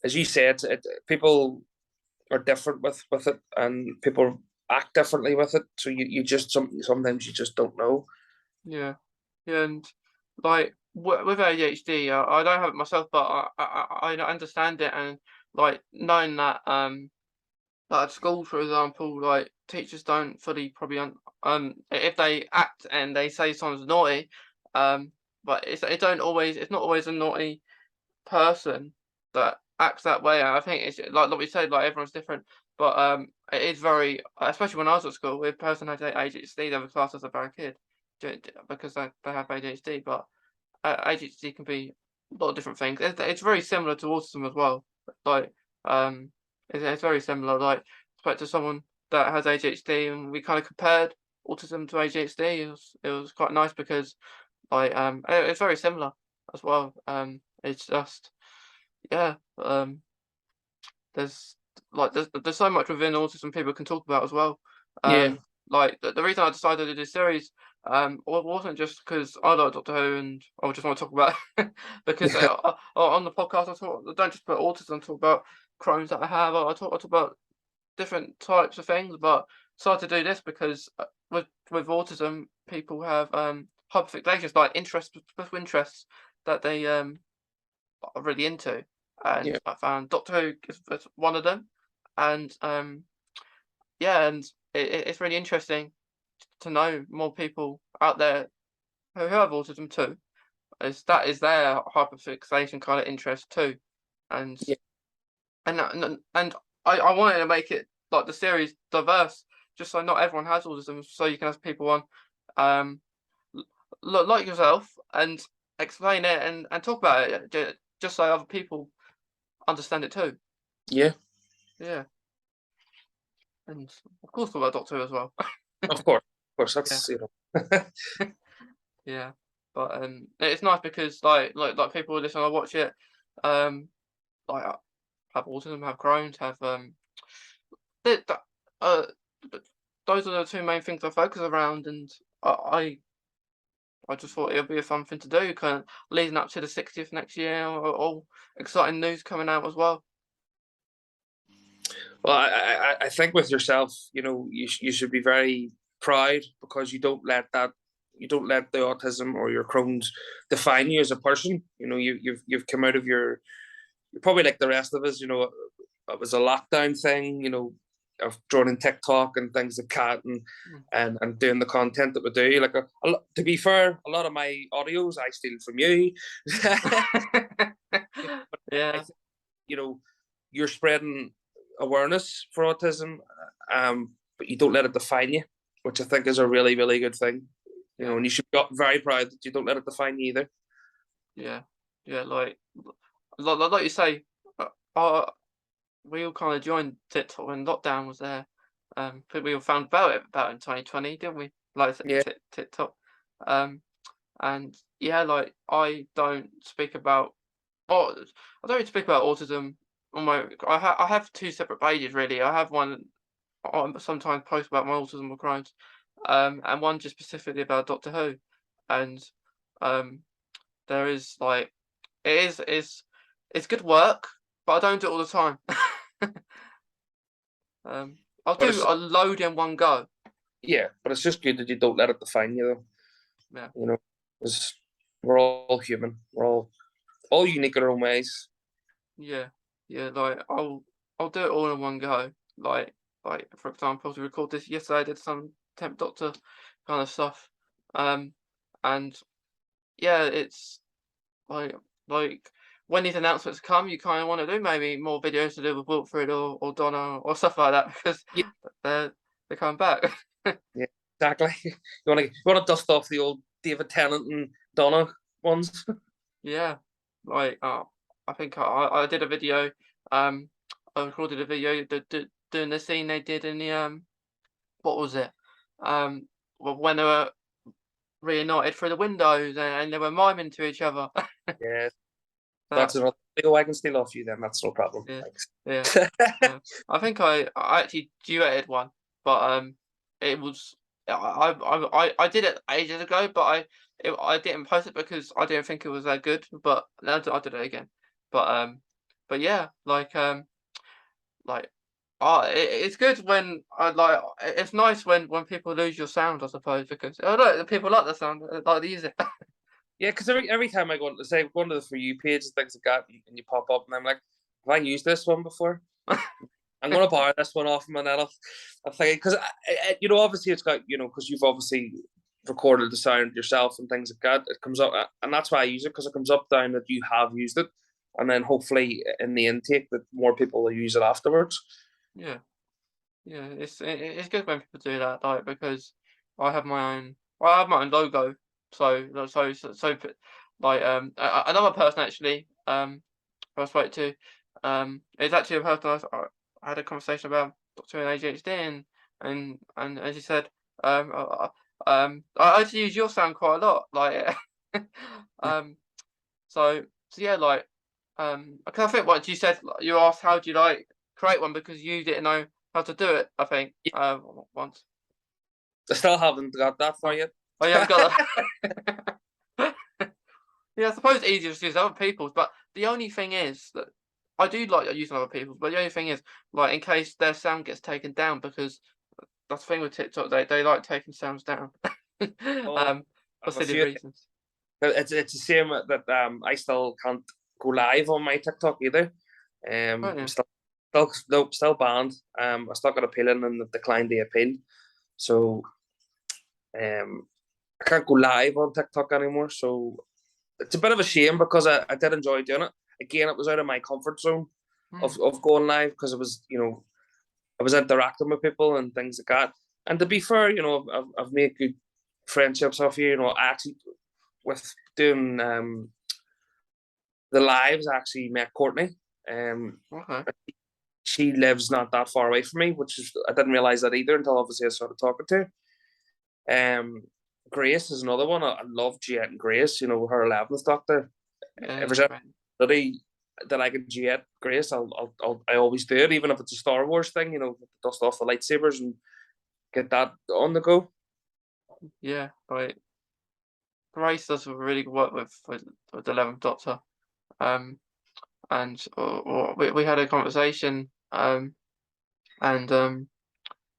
as you said, people are different with it, and people act differently with it. So you just sometimes you just don't know. Yeah, yeah, and like with ADHD, I don't have it myself, but I understand it, and like knowing that like at school, for example, like teachers don't fully probably if they act and they say someone's naughty, um, but it's not always a naughty person that acts that way. And I think it's like we said, like everyone's different, but it is very, especially when I was at school, if a person had ADHD, they were classed as a bad kid because they have ADHD. But ADHD can be a lot of different things. It's very similar to autism as well. Like it's very similar. Like, I spoke to someone that has ADHD, and we kind of compared autism to ADHD. It was quite nice because like it's very similar as well. It's just yeah. There's there's so much within autism people can talk about as well. Yeah. Like the reason I decided to do this series wasn't just because I like Doctor Who and I just want to talk about it, because on the podcast I don't just put autism, I talk about Crohn's that I have. I talk about different types of things, but decided to do this because with autism people have hyperfixations, like special interests that they are really into, and Yeah. I found Doctor Who is one of them, and yeah, and it's really interesting to know more people out there who have autism too. That is their hyperfixation kind of interest too, and Yeah. and I wanted to make it like the series diverse, just so not everyone has autism, so you can have people on, um, like yourself, and explain it and talk about it, just so other people understand it too. Yeah. Yeah, and of course talk about Doctor Who as well. Of course. Of course. Yeah, That's, you know. yeah, but it's nice because like people who listen, I watch it, um, like have autism, have Crohn's, have th- th- uh, th- those are the two main things I focus around, and I I just thought it would be a fun thing to do, kind of leading up to the 60th next year, all exciting news coming out as well. Well, I think with yourself, you know, you should be very proud because you don't let the autism or your Crohn's define you as a person. You know, you've come out of you're probably like the rest of us. You know, it was a lockdown thing. You know, of joining TikTok and things like that, Mm. and doing the content that we do. Like to be fair, a lot of my audios I steal from you. But I Yeah, think, you know, you're spreading awareness for autism, but you don't let it define you, which I think is a really, really good thing. You know, yeah, and you should be very proud that you don't let it define you either. yeah, yeah. Like you say, uh, uh, we all kind of joined TikTok when lockdown was there. But we all found about it about in 2020, didn't we? Like Yeah, TikTok. Um, and yeah, like I don't speak about, oh, I don't really speak about autism on my. I have two separate pages really. I have one I sometimes post about my autism or Crohn's, and one just specifically about Doctor Who, and um, there is like it's good work, but I don't do it all the time. I'll but do it's a load in one go. yeah, but it's just good that you don't let it define you, though. Yeah, You know, because we're all human. We're all unique in our own ways. yeah, yeah. Like I'll do it all in one go. Like for example, to record this yesterday, I did some temp doctor kind of stuff. Um, and yeah, it's like like when these announcements come, you kind of want to do maybe more videos to do with Wilfred or Donna or stuff like that because Yeah, they're they're coming back. yeah, exactly. You want to dust off the old David Tennant and Donna ones. Yeah, like I think I did a video. Um, I recorded a video doing the scene they did in the what was it? When they were reunited through the windows and they were miming to each other. Yeah, That that's another. Oh, I can steal off you then. That's no problem. yeah, Thanks. yeah, yeah. I think I actually duetted one, but it was I did it ages ago, but I didn't post it because I didn't think it was that good. But I did it again. But yeah, like it's good when it's nice when people lose your sound, I suppose, because I know the people like the sound, like they use it. Yeah, because every time I go on to say go to the For You page and things like that, and you pop up, and I'm like, have I used this one before? I'm gonna borrow this one off him, and then I'll think because you know, obviously it's got, you know, because you've obviously recorded the sound yourself and things like that. It comes up, and that's why I use it, because it comes up down that you have used it, and then hopefully in the intake that more people will use it afterwards. Yeah, yeah, it's good when people do that, like because I have my own, well, I have my own logo, like another person actually who I spoke to, It's actually a person I had a conversation about Doctor Who and ADHD, and as you said, I actually use your sound quite a lot, like, um, so yeah, like, 'cause I think what you said, like, you asked how do you like create one because you didn't know how to do it. I think Yeah, once. I still haven't got that far Oh, yet. oh, you haven't got that. Yeah, I suppose it's easier to use other people's, but the only thing is that I do like using other people's, but the only thing is, like, in case their sound gets taken down, because that's the thing with TikTok, they like taking sounds down, Oh, um, I for have a silly few. reasons. It's the same that I still can't go live on my TikTok either. Right, I'm yeah. still banned. I stuck an appeal in and they've declined the appeal. So I can't go live on TikTok anymore. So it's a bit of a shame because I did enjoy doing it. Again, it was out of my comfort zone Mm, of going live because it was, I was interacting with people and things like that. And to be fair, I've made good friendships off here. I actually with doing the lives I actually met Courtney. Um, okay. she lives not that far away from me, which is I didn't realize that either until obviously I started talking to her. Grace is another one. I love Jet and Grace. Her 11th Doctor. Yeah, If yeah, there's anybody that I can Jet Grace, I always do it, even if it's a Star Wars thing. Dust off the lightsabers and get that on the go. yeah, right. Grace does really good work with the 11th Doctor. Um, and we had a conversation, and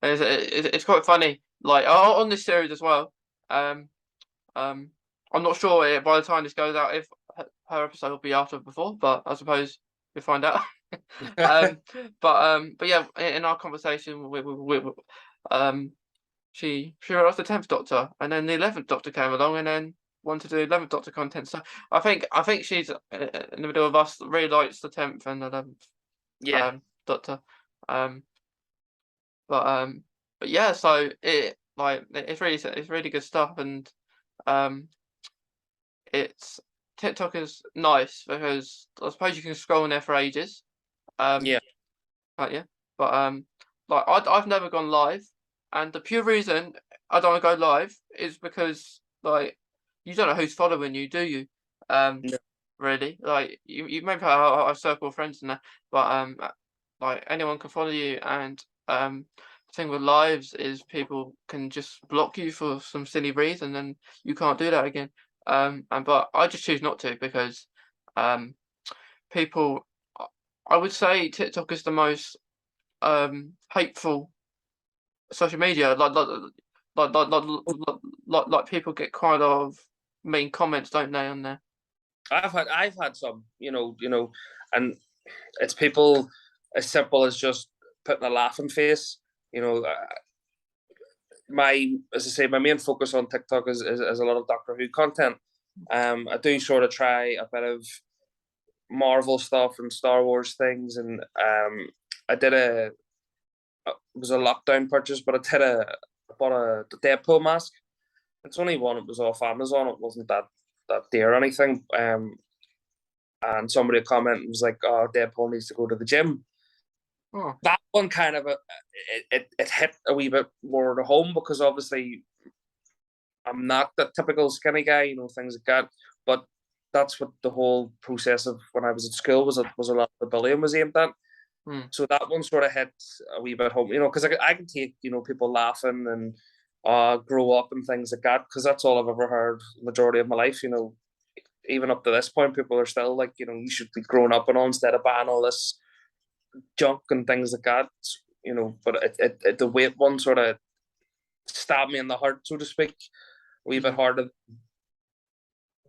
it's quite funny. Like, on this series as well. Um, um, I'm not sure by the time this goes out if her episode will be after or before, but I suppose we'll find out. um, but yeah, in our conversation, um, she wrote us the 10th Doctor, and then the 11th Doctor came along, and then wanted to do 11th Doctor content. So I think she's in the middle of us. Really likes the 10th and 11th Yeah, Doctor. Um, but um, but yeah, so it's really good stuff, and um, it's TikTok is nice because I suppose you can scroll in there for ages. Um, yeah, can't you? But like I've never gone live, and the pure reason I don't want to go live is because like you don't know who's following you, do you? Um, no. really, like you maybe have a circle of friends and that, but like anyone can follow you, and the thing with lives is people can just block you for some silly reason, and you can't do that again. And but I just choose not to because um people. I would say TikTok is the most hateful social media. Like people get kind of mean comments, don't they, on there? I've had some, and it's people as simple as just putting a laughing face. You know, as I say, my main focus on TikTok is a lot of Doctor Who content. I do sort of try a bit of Marvel stuff and Star Wars things, and I did it was a lockdown purchase, but I bought a Deadpool mask. It's only one. It was off Amazon. It wasn't that dear or anything. And somebody commented was like, "Oh, Deadpool needs to go to the gym." Oh, That one kind of it hit a wee bit more to home because obviously I'm not the typical skinny guy, things like that. But that's what the whole process of when I was at school was a lot of the bullying was aimed at. hmm. So that one sort of hit a wee bit home, because I can take people laughing and grow up and things like that because that's all I've ever heard majority of my life. Even up to this point, people are still like, you should be growing up and all instead of buying all this junk and things like that. But the weight one sort of stabbed me in the heart, so to speak, a wee bit Yeah, harder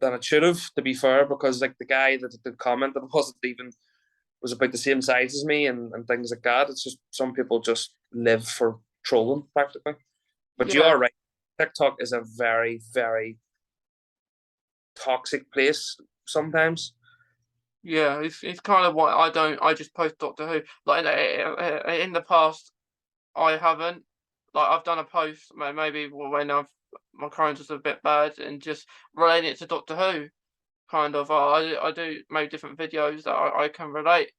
than it should have, to be fair, because like the guy that commented wasn't even was about the same size as me and things like that. It's just some people just live for trolling practically. But you yeah, are right. TikTok is a very, very toxic place sometimes. yeah. It's kind of why I just post Doctor Who. Like in the past, I haven't. Like I've done a post maybe when my Crohn's was a bit bad and just relating it to Doctor Who. Kind of, I do maybe different videos that I can relate.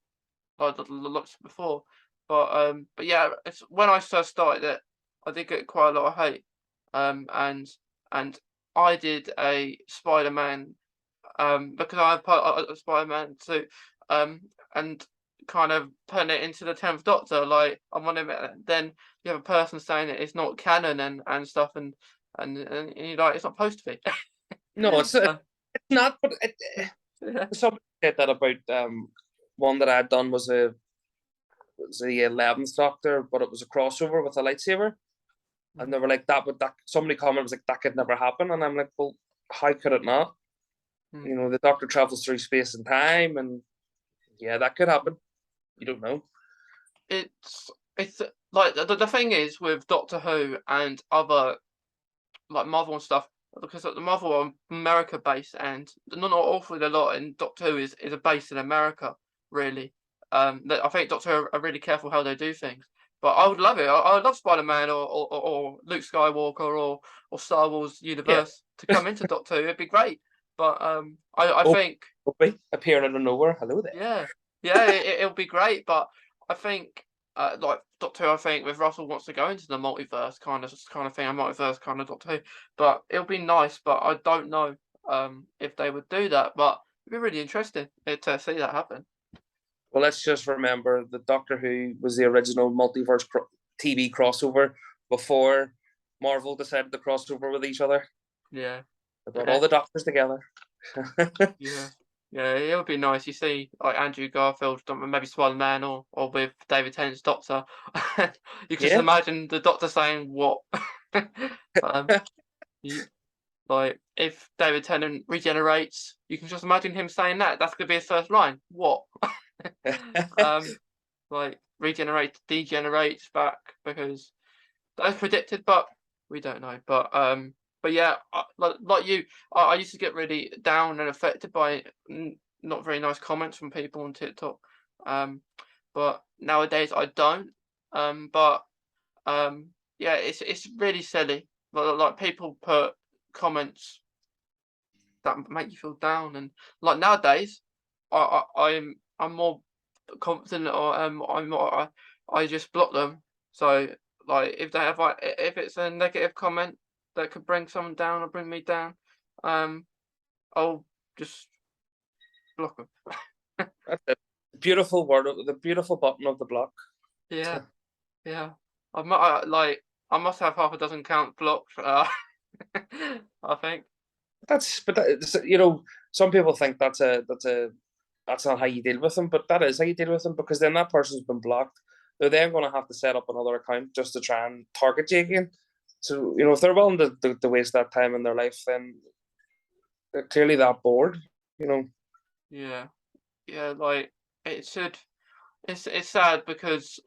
like the lots before. But yeah, it's when I first started it, I did get quite a lot of hate. And I did a Spider-Man because I put a Spider-Man suit and kind of turn it into the 10th Doctor. Like I'm on him, then you have a person saying that it's not canon and stuff, and you're like it's not supposed to be. No, it's Uh, not. But yeah. somebody said that about one that I'd done was the 11th Doctor, but it was a crossover with a lightsaber, and they were like that. Somebody commented was like that could never happen, and I'm like, well, how could it not? Mm. You know, the Doctor travels through space and time, and yeah, that could happen. You don't know. It's like the thing is with Doctor Who and other like Marvel and stuff, because like, the Marvel are America based, and not awfully a lot in Doctor Who is a base in America, really. I think Doctor Who are really careful how they do things. But I would love it. I would love Spider-Man or Luke Skywalker or Star Wars Yeah, universe to come into Doctor Who. It'd be great. But I oh, think appearing out of nowhere. Hello there. yeah, yeah, it'll be great. But I think like Doctor Who, I think with Russell wants to go into the multiverse kind of thing, a multiverse kind of Doctor Who. But it'll be nice. But I don't know if they would do that. But it'd be really interesting to see that happen. Well, let's just remember that Doctor Who was the original multiverse TV crossover before Marvel decided to cross over with each other. Yeah, They brought all yeah. the Doctors together. Yeah, yeah, it would be nice. You see, like Andrew Garfield, maybe Spider-Man, or with David Tennant's Doctor. You can just Yeah, imagine the Doctor saying what. um, you, like if David Tennant regenerates, you can just imagine him saying that. That's gonna be his first line. What? um, like regenerate, degenerates back because that's predicted, but we don't know. But yeah, like you, I used to get really down and affected by not very nice comments from people on TikTok. Um, but nowadays I don't. But yeah, it's really silly. Like people put comments that make you feel down, and like nowadays, I'm more confident, or I just block them. So like if they have like if it's a negative comment that could bring someone down or bring me down, um, I'll just block them. that's it. Beautiful word, the beautiful button of the block. Yeah, yeah. Like I must have half a dozen count blocks. I think. But you know, some people think that's not how you deal with them, but that is how you deal with them because then that person's been blocked. They're then going to have to set up another account just to try and target you again. So you know, if they're willing to waste that time in their life, then they're clearly that bored. You know, Yeah, yeah. Like it should. It's sad because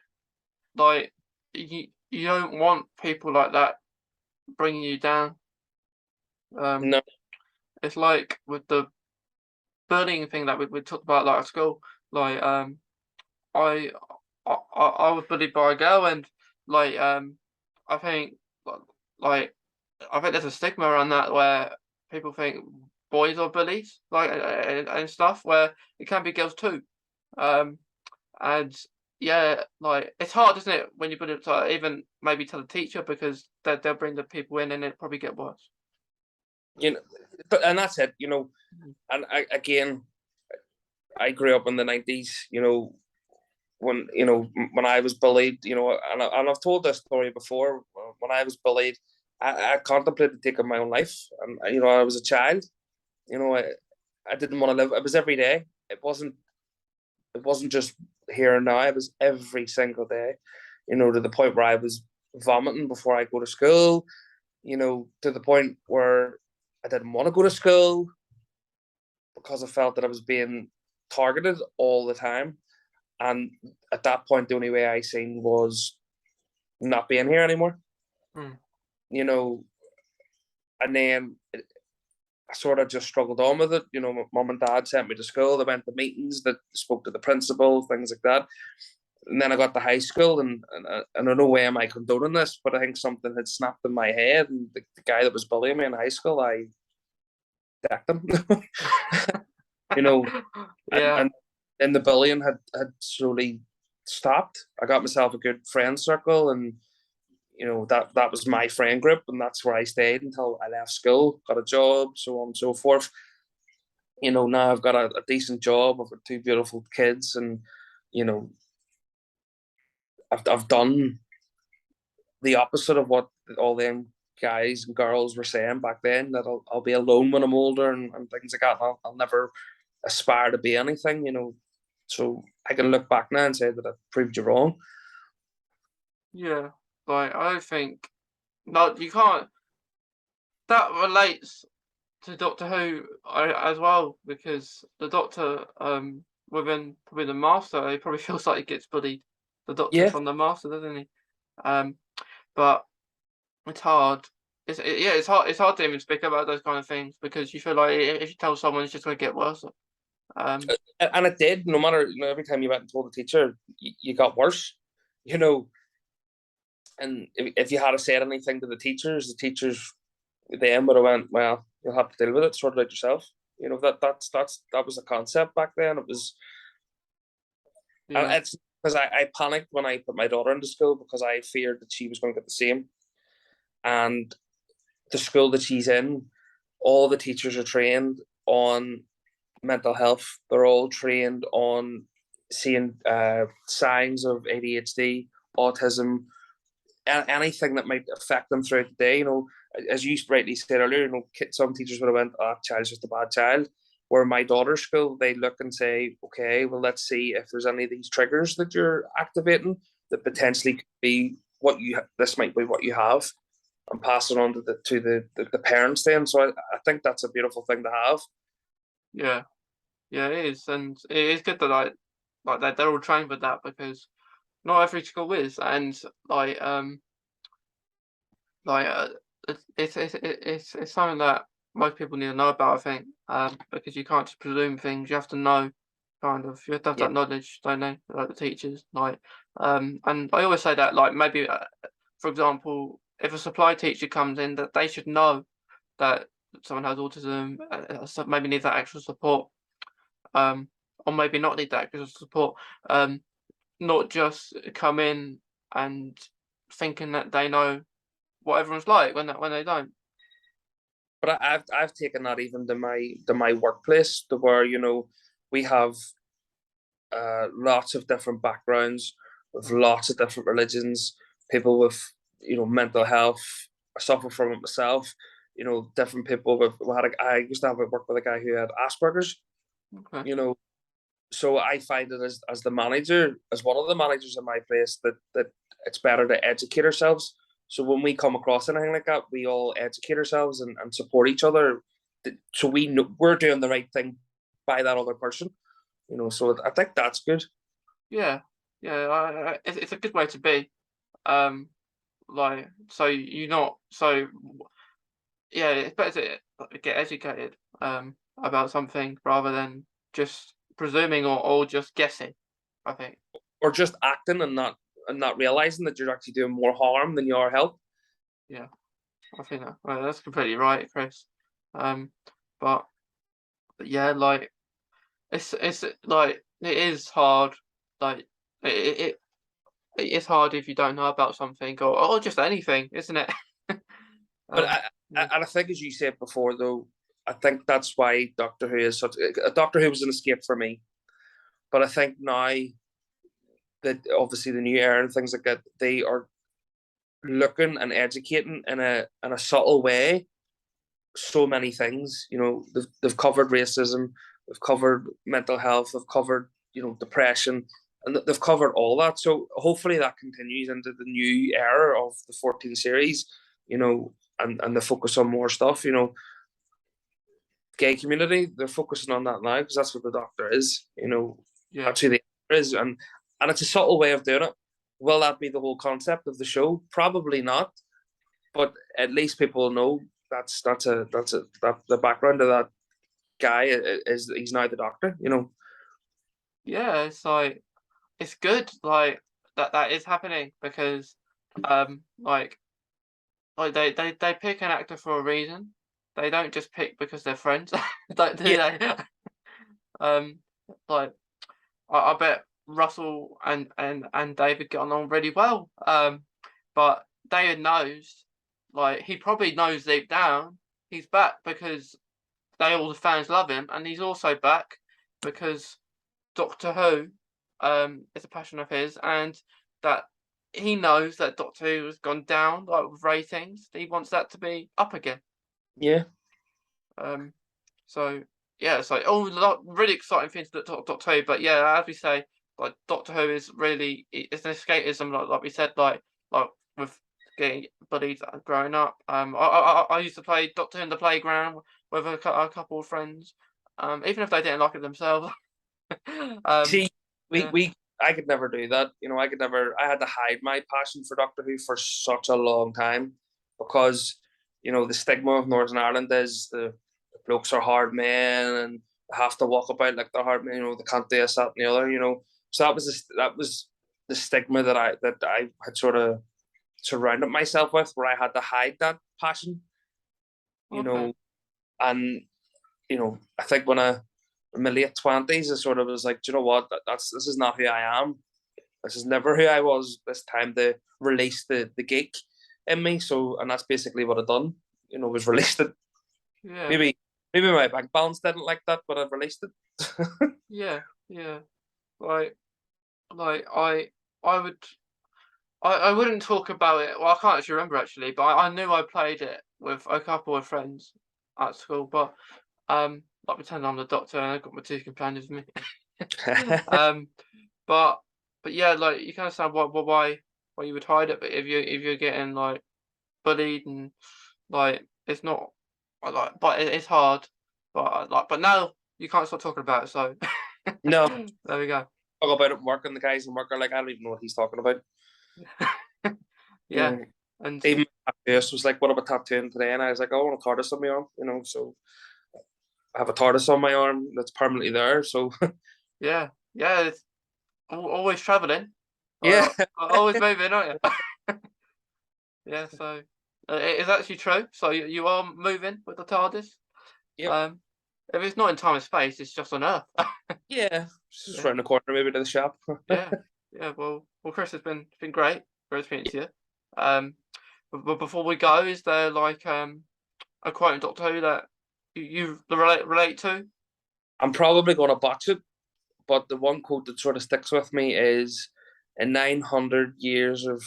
like you don't want people like that bringing you down. Um, no, it's like with the bullying thing that we talked about like at school. Like I I was bullied by a girl, and like I think like I think there's a stigma around that where people think boys are bullies, like and stuff, where it can be girls too. Um, and yeah, like it's hard, isn't it, when you put it to even maybe tell the teacher because they'll bring the people in and it probably get worse. you know, but and that's it. You know, Mhm. and again, I grew up in the '90s. You know, when I was bullied, you know, and I've told this story before. When I was bullied, I contemplated taking my own life, and you know, I was a child. You know, I didn't want to live. It was every day. It wasn't just here and now. It was every single day. You know, to the point where I was vomiting before I go to school. You know, to the point where I didn't want to go to school because I felt that I was being targeted all the time. And at that point, the only way I seen was not being here anymore. Mm. You know, and then I sort of just struggled on with it. You know, my mum and dad sent me to school. They went to meetings that spoke to the principal, things like that. And then I got to high school, and in no way am I condoning this, but I think something had snapped in my head. And the guy that was bullying me in high school, I decked him. You know, and Yeah. then the bullying had slowly stopped. I got myself a good friend circle, and that was my friend group, and that's where I stayed until I left school, got a job, so on and so forth. Now I've got a decent job. I've got two beautiful kids, and you know, I've done the opposite of what all them guys and girls were saying back then. That I'll be alone when I'm older, and things like that. I'll never aspire to be anything. So I can look back now and say that I proved you wrong. Yeah, like I think no, you can't. That relates to Doctor Who as well because the Doctor within probably the Master, he probably feels like he gets bullied. The Doctor Yeah, from the Master, doesn't he? Um, but it's hard. Yeah, it's hard. It's hard to even speak about those kind of things because you feel like if you tell someone, it's just going to get worse. Um, and it did. No matter, every time you went and told the teacher, you got worse. You know, and if you had said anything to the teachers then would have went, well, you'll have to deal with it, sort it out yourself. That was the concept back then. It was, and yeah, it's because I panicked when I put my daughter into school because I feared that she was going to get the same. And the school that she's in, all the teachers are trained on mental health. They're all trained on seeing signs of ADHD, autism, anything that might affect them throughout the day. As you rightly said earlier, some teachers would have went, "Oh, that child's just a bad child." Where my daughter's school, they look and say, "Okay, well, let's see if there's any of these triggers that you're activating that potentially could be this might be what you have," and pass it on to the parents then. So I think that's a beautiful thing to have. yeah, yeah, it is, and it is good that like they're all trained with that because not every school is, and like like it's something that most people need to know about, I think, because you can't just presume things. You have to know, kind of. You have to have Yeah, that knowledge, don't they? Like the teachers, and I always say that, like maybe, for example, if a supply teacher comes in, that they should know that someone has autism, so maybe needs that extra support, um, or maybe not need that extra support, not just come in and thinking that they know what everyone's like when they don't. but I've taken that even to my workplace, to where we have lots of different backgrounds, with lots of different religions, people with mental health. I suffer from it myself. Different people I used to have work with a guy who had Asperger's. Okay. You know, so I find it as the manager, as one of the managers in my place, that it's better to educate ourselves. So when we come across anything like that, we all educate ourselves and support each other. So we know we're doing the right thing by that other person. So I think that's good. Yeah, yeah. It's a good way to be. Um, like so you're not so yeah. It's better to get educated about something rather than just presuming or just guessing. I think. Or just acting and not realizing that you're actually doing more harm than you are help. Yeah, I think that that's completely right, Chris. Um, but yeah, like it's like it is hard. Like it it's hard if you don't know about something or just anything, isn't it? But Yeah, and I think, as you said before, though, I think that's why Doctor Who is such a Doctor Who was an escape for me. But I think now that obviously the new era and things like that, they are looking and educating in a subtle way so many things. They've covered racism, they've covered mental health, they've covered depression, and they've covered all that. So hopefully that continues into the new era of the 14 series. And they focus on more stuff. Gay community, they're focusing on that now because that's what the Doctor is. yeah, That's who the Doctor is, and it's a subtle way of doing it. Will that be the whole concept of the show? Probably not, but at least people know that the background of that guy is he's now the Doctor. yeah. It's like it's good, like that is happening because like they pick an actor for a reason. They don't just pick because they're friends. Don't do Yeah, they? Um, like I bet Russell and David get along really well. But David knows, like he probably knows deep down, he's back because all the fans love him, and he's also back because Doctor Who is a passion of his, and that he knows that Doctor Who has gone down like with ratings. He wants that to be up again. Yeah. So yeah, it's like really exciting things to Doctor Who. But yeah, as we say, like Doctor Who is really it's an escapism, like we said, like with getting bullied growing up. I used to play Doctor Who in the playground with a couple of friends, even if they didn't like it themselves. See, Yeah. I could never do that. You know, I had to hide my passion for Doctor Who for such a long time because, you know, the stigma of Northern Ireland is the blokes are hard men and they have to walk about like they're hard men, you know, they can't do this, that, and the other, you know. So that was the stigma that I had sort of surrounded myself with, where I had to hide that passion, you Okay. know, and you know, I think when I in my late 20s, I sort of was like, do you know what? This is not who I am. This is never who I was. This time to release the geek in me. So, and that's basically what I've done. You know, was released it. Yeah. Maybe my bank balance didn't like that, but I've released it. Yeah. Yeah. Like I would. I wouldn't talk about it. Well, I can't actually remember actually, but I knew I played it with a couple of friends at school. But like pretend I'm the doctor and I've got my two companions with me. But yeah, like you can understand why you would hide it. But if you're getting like bullied and like it's not like, but it's hard. But but now you can't stop talking about it. So No, there we go. talk about it. Work, and the guys in work are like, I don't even know what he's talking about. You Yeah, know, and even my tattooist was like, "What about tattooing today?" And I was like, "Oh, I want a TARDIS on my arm." You know, so I have a TARDIS on my arm that's permanently there. So yeah, yeah, it's always traveling. yeah, Always moving, aren't you? Yeah, so it is actually true. So you are moving with the TARDIS. yep, Um, if it's not in time and space, it's just on Earth. yeah, just Yeah, around the corner, maybe to the shop. yeah, yeah. Well, Chris, it's been great. Great speaking to you. Um, but before we go, is there like a quote in Doctor Who that you relate to? I'm probably going to botch it, but the one quote that sort of sticks with me is, "In 900 years of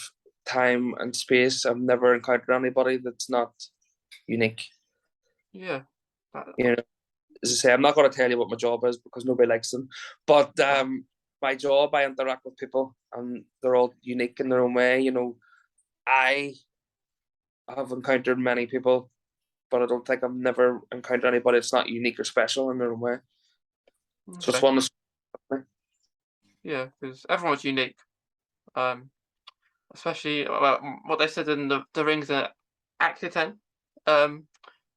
time and space, I've never encountered anybody that's not unique." Yeah. That, You know, as I say, I'm not going to tell you what my job is because nobody likes them, but my job, I interact with people, and they're all unique in their own way. You know, I have encountered many people, but I don't think I've never encountered anybody that's not unique or special in their own way. So it's okay. one. Yeah, because everyone's unique. Um, especially about what they said in the rings at Accutane. Um,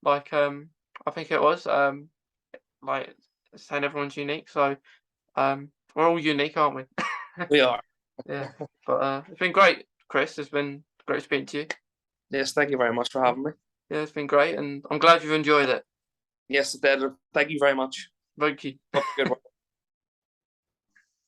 like I think it was like saying everyone's unique. So we're all unique, aren't we? We are. Yeah. But it's been great, Chris. It's been great speaking to you. Yes, thank you very much for Yeah, having me. yeah, it's been great, and I'm glad you've enjoyed it. Yes, it did. Thank you very much. Thank you. Good one.